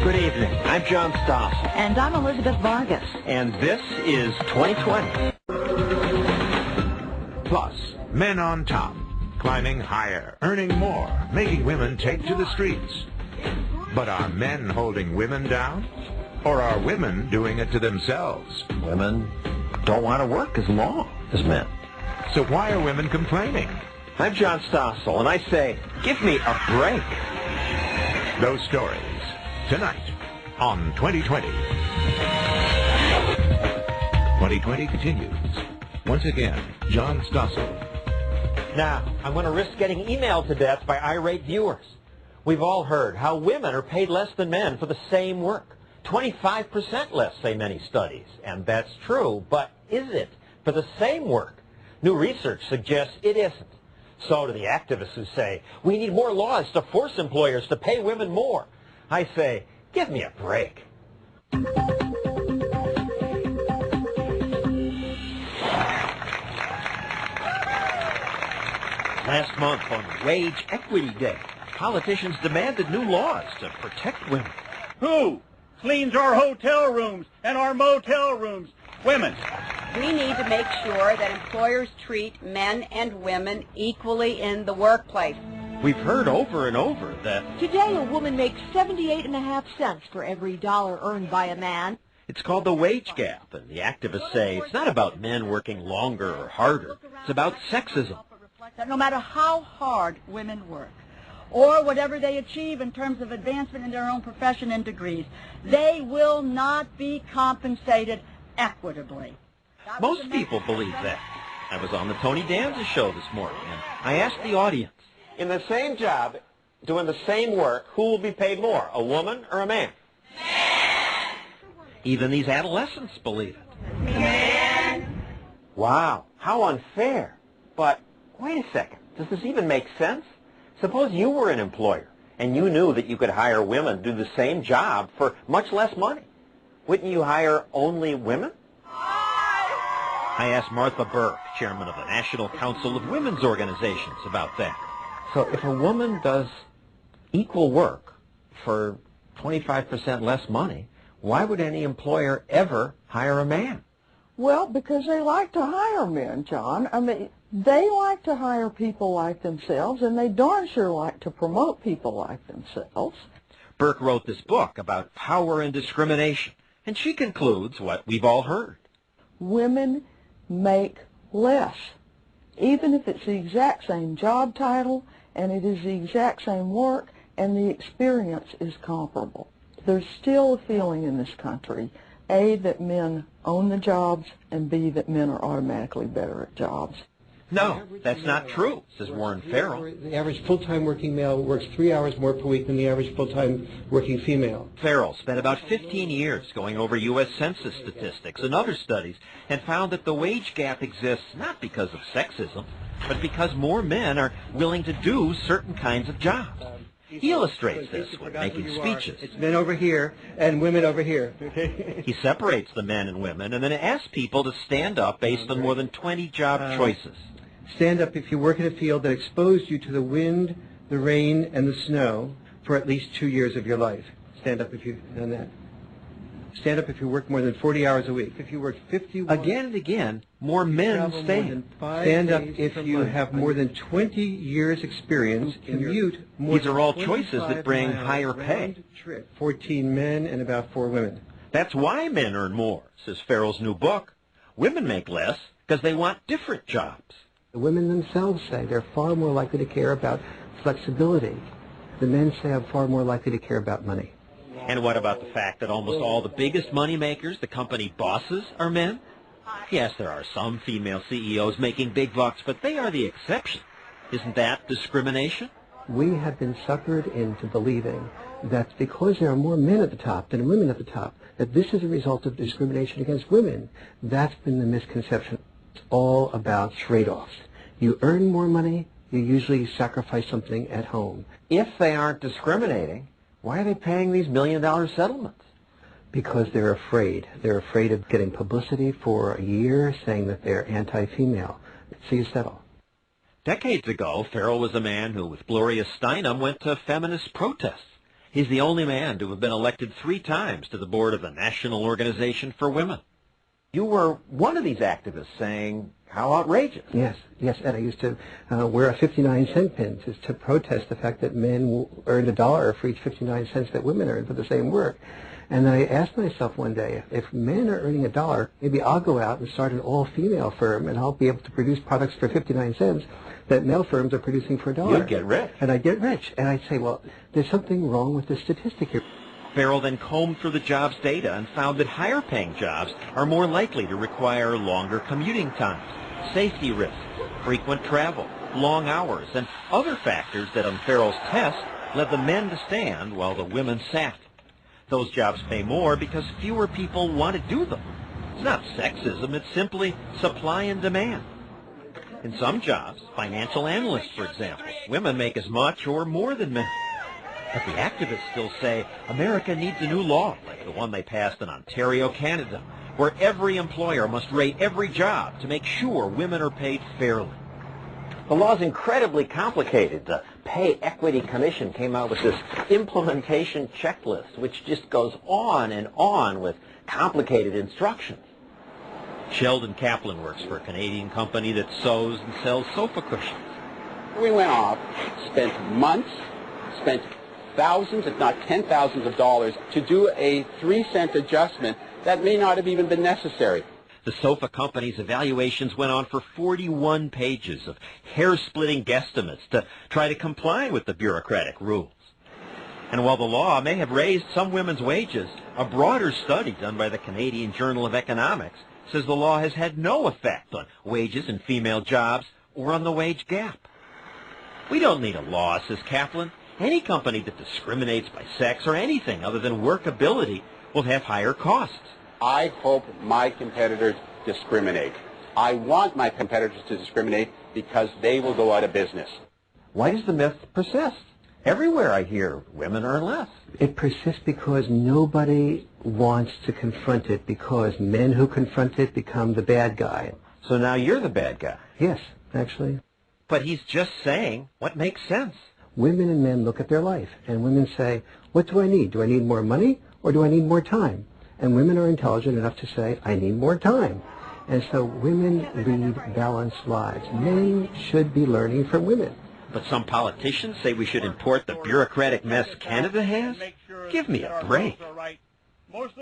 Good evening. I'm John Stossel. And I'm Elizabeth Vargas. And this is 2020. Plus, men on top, climbing higher, earning more, making women take to the streets. But are men holding women down? Or are women doing it to themselves? Women don't want to work as long as men. So why are women complaining? I'm John Stossel, and I say, give me a break. Those stories, tonight on 2020. 2020 continues. Once again, John Stossel. Now, I'm going to risk getting emailed to death by irate viewers. We've all heard how women are paid less than men for the same work. 25% less, say many studies. And that's true, but is it for the same work? New research suggests it isn't. So to the activists who say, we need more laws to force employers to pay women more, I say, give me a break. Last month on Wage Equity Day, politicians demanded new laws to protect women. Who cleans our hotel rooms and our motel rooms? Women. We need to make sure that employers treat men and women equally in the workplace. We've heard over and over that Today, a woman makes 78.5 cents for every dollar earned by a man. it's called the wage gap, and the activists say it's not about men working longer or harder. It's about sexism. That no matter how hard women work, or whatever they achieve in terms of advancement in their own profession and degrees, they will not be compensated equitably. Most people believe that. I was on the Tony Danza show this morning, and I asked the audience, in the same job, doing the same work, who will be paid more, a woman or a man? Man! Even these adolescents believe it. Man! Wow, how unfair. But wait a second, does this even make sense? Suppose you were an employer, and you knew that you could hire women to do the same job for much less money. Wouldn't you hire only women? I asked Martha Burke, chairman of the National Council of Women's Organizations, about that. So if a woman does equal work for 25% less money, why would any employer ever hire a man? Well, because they like to hire men, John. I mean, they like to hire people like themselves, and they darn sure like to promote people like themselves. Burke wrote this book about power and discrimination, and she concludes what we've all heard. Women make less, even if it's the exact same job title, and it is the exact same work, and the experience is comparable. There's still a feeling in this country, A, that men own the jobs, and B, that men are automatically better at jobs. No, that's not true, says Warren Farrell. The average full-time working male works 3 hours more per week than the average full-time working female. Farrell spent about 15 years going over U.S. Census statistics and other studies and found that the wage gap exists not because of sexism, but because more men are willing to do certain kinds of jobs. He illustrates this when making speeches. It's men over here and women over here. He separates the men and women and then asks people to stand up based on more than 20 job choices. Stand up if you work in a field that exposed you to the wind, the rain, and the snow for at least 2 years of your life. Stand up if you've done that. Stand up if you work more than 40 hours a week. If you work 51... Again and again, more men stand. Stand up if you have more than 20 years' experience. Commute more These are all choices that bring higher pay. 14 men and about 4 women. That's why men earn more, says Farrell's new book. Women make less because they want different jobs. The women themselves say they're far more likely to care about flexibility. The men say I'm far more likely to care about money. And what about the fact that almost all the biggest money makers, the company bosses, are men? Yes, there are some female CEOs making big bucks, but they are the exception. Isn't that discrimination? We have been suckered into believing that because there are more men at the top than women at the top, that this is a result of discrimination against women. That's been the misconception. It's all about trade-offs. You earn more money, you usually sacrifice something at home. If they aren't discriminating, why are they paying these million-dollar settlements? Because they're afraid. They're afraid of getting publicity for a year saying that they're anti-female. So you settle. Decades ago, Farrell was a man who, with Gloria Steinem, went to feminist protests. He's the only man to have been elected 3 times to the board of the National Organization for Women. You were one of these activists saying, how outrageous. Yes, and I used to wear a 59-cent pin to protest the fact that men earned $1 for each 59 cents that women earned for the same work. And then I asked myself one day, if men are earning $1, maybe I'll go out and start an all-female firm, and I'll be able to produce products for 59 cents that male firms are producing for $1. You'd get rich. And I'd get rich. And I'd say, well, there's something wrong with this statistic here. Farrell then combed through the jobs data and found that higher-paying jobs are more likely to require longer commuting times, safety risks, frequent travel, long hours, and other factors that on Farrell's test led the men to stand while the women sat. Those jobs pay more because fewer people want to do them. It's not sexism, it's simply supply and demand. In some jobs, financial analysts, for example, women make as much or more than men. But the activists still say America needs a new law, like the one they passed in Ontario, Canada, where every employer must rate every job to make sure women are paid fairly. The law's incredibly complicated. The Pay Equity Commission came out with this implementation checklist, which just goes on and on with complicated instructions. Sheldon Kaplan works for a Canadian company that sews and sells sofa cushions. We went off, spent months, spent thousands, if not $10,000s of dollars to do a 3-cent adjustment that may not have even been necessary. The sofa company's evaluations went on for 41 pages of hair-splitting guesstimates to try to comply with the bureaucratic rules. And while the law may have raised some women's wages, a broader study done by the Canadian Journal of Economics says the law has had no effect on wages in female jobs or on the wage gap. We don't need a law, says Kaplan. Any company that discriminates by sex or anything other than workability will have higher costs. I hope my competitors discriminate. I want my competitors to discriminate because they will go out of business. Why does the myth persist? Everywhere I hear women earn less. It persists because nobody wants to confront it, because men who confront it become the bad guy. So now you're the bad guy. Yes, actually. But he's just saying what makes sense. Women and men look at their life, and women say, what do I need? Do I need more money, or do I need more time? And women are intelligent enough to say, I need more time. And so women lead balanced lives. Men should be learning from women. But some politicians say we should import the bureaucratic mess Canada has? Give me a break.